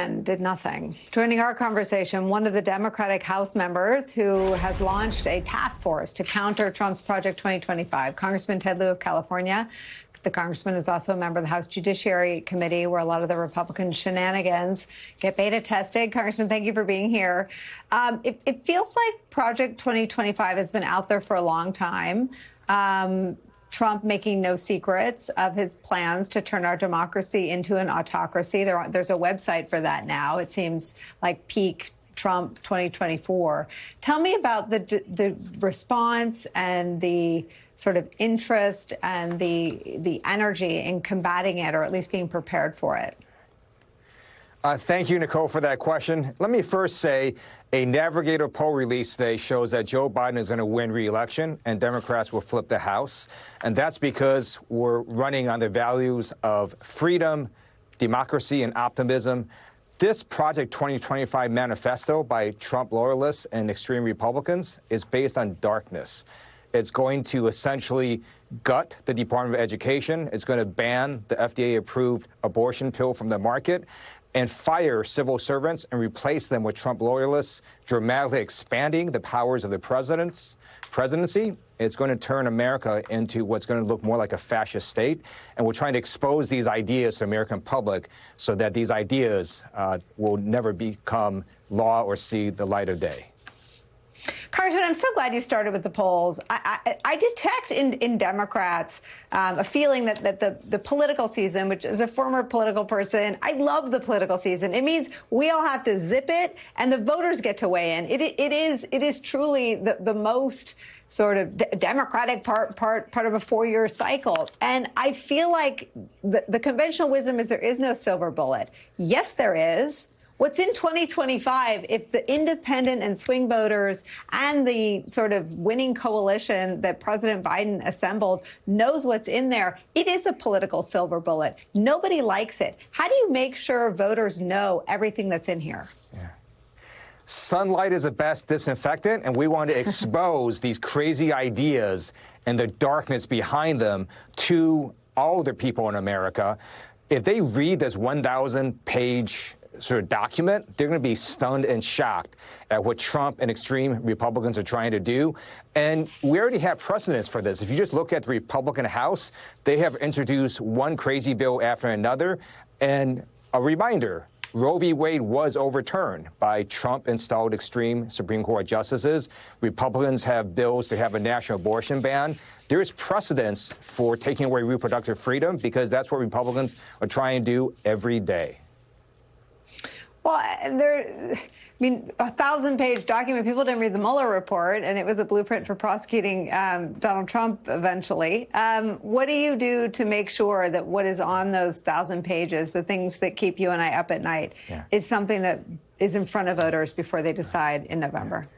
again, did nothing. Joining our conversation, one of the Democratic House members who has launched a task force to counter Trump's Project 2025, Congressman Ted Lieu of California. The congressman is also a member of the House Judiciary Committee, where a lot of the Republican shenanigans get beta tested. Congressman, thank you for being here. It feels like Project 2025 has been out there for a long time. Trump making no secrets of his plans to turn our democracy into an autocracy. There's a website for that now. It seems like peak Trump 2024. Tell me about the response and the sort of interest and the energy in combating it, or at least being prepared for it. Thank you, Nicole, for that question. Let me first say a Navigator poll release today shows that Joe Biden is going to win re-election and Democrats will flip the House. And that's because we're running on the values of freedom, democracy, and optimism. This Project 2025 manifesto by Trump loyalists and extreme Republicans is based on darkness. It's going to essentially gut the Department of Education. It's going to ban the FDA-approved abortion pill from the market and fire civil servants and replace them with Trump loyalists, dramatically expanding the powers of the presidency. It's going to turn America into what's going to look more like a fascist state. And we're trying to expose these ideas to the American public so that these ideas will never become law or see the light of day. Congressman, I'm so glad you started with the polls. I detect in Democrats a feeling that the political season, which as a former political person, I love the political season. It means we all have to zip it and the voters get to weigh in. It is truly the most sort of democratic part of a four-year cycle. And I feel like the conventional wisdom is there is no silver bullet. Yes, there is. What's in 2025, if the independent and swing voters and the sort of winning coalition that President Biden assembled knows what's in there, it is a political silver bullet. Nobody likes it. How do you make sure voters know everything that's in here? Yeah. Sunlight is the best disinfectant, and we want to expose these crazy ideas and the darkness behind them to all the people in America. If they read this 1,000-page sort of document, they're going to be stunned and shocked at what Trump and extreme Republicans are trying to do. And we already have precedents for this. If you just look at the Republican House, they have introduced one crazy bill after another. And a reminder, Roe v. Wade was overturned by Trump-installed extreme Supreme Court justices. Republicans have bills to have a national abortion ban. There's precedents for taking away reproductive freedom because that's what Republicans are trying to do every day. Well, a 1,000-page document. People didn't read the Mueller report, and it was a blueprint for prosecuting Donald Trump eventually. What do you do to make sure that what is on those 1,000 pages, the things that keep you and I up at night, is something that is in front of voters before they decide in November?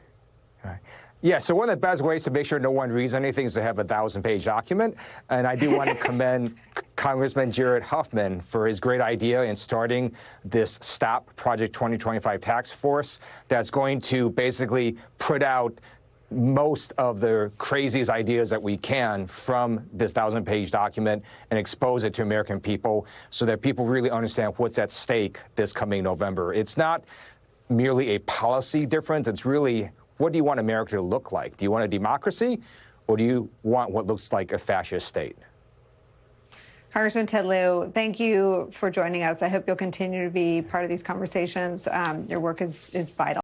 All right. Yeah, so one of the best ways to make sure no one reads anything is to have a 1,000-page document. And I do want to commend Congressman Jared Huffman for his great idea in starting this Stop Project 2025 task force that's going to basically put out most of the craziest ideas that we can from this 1,000-page document and expose it to American people so that people really understand what's at stake this coming November. It's not merely a policy difference. It's really, what do you want America to look like? Do you want a democracy, or do you want what looks like a fascist state? Congressman Ted Lieu, thank you for joining us. I hope you'll continue to be part of these conversations. Your work is vital.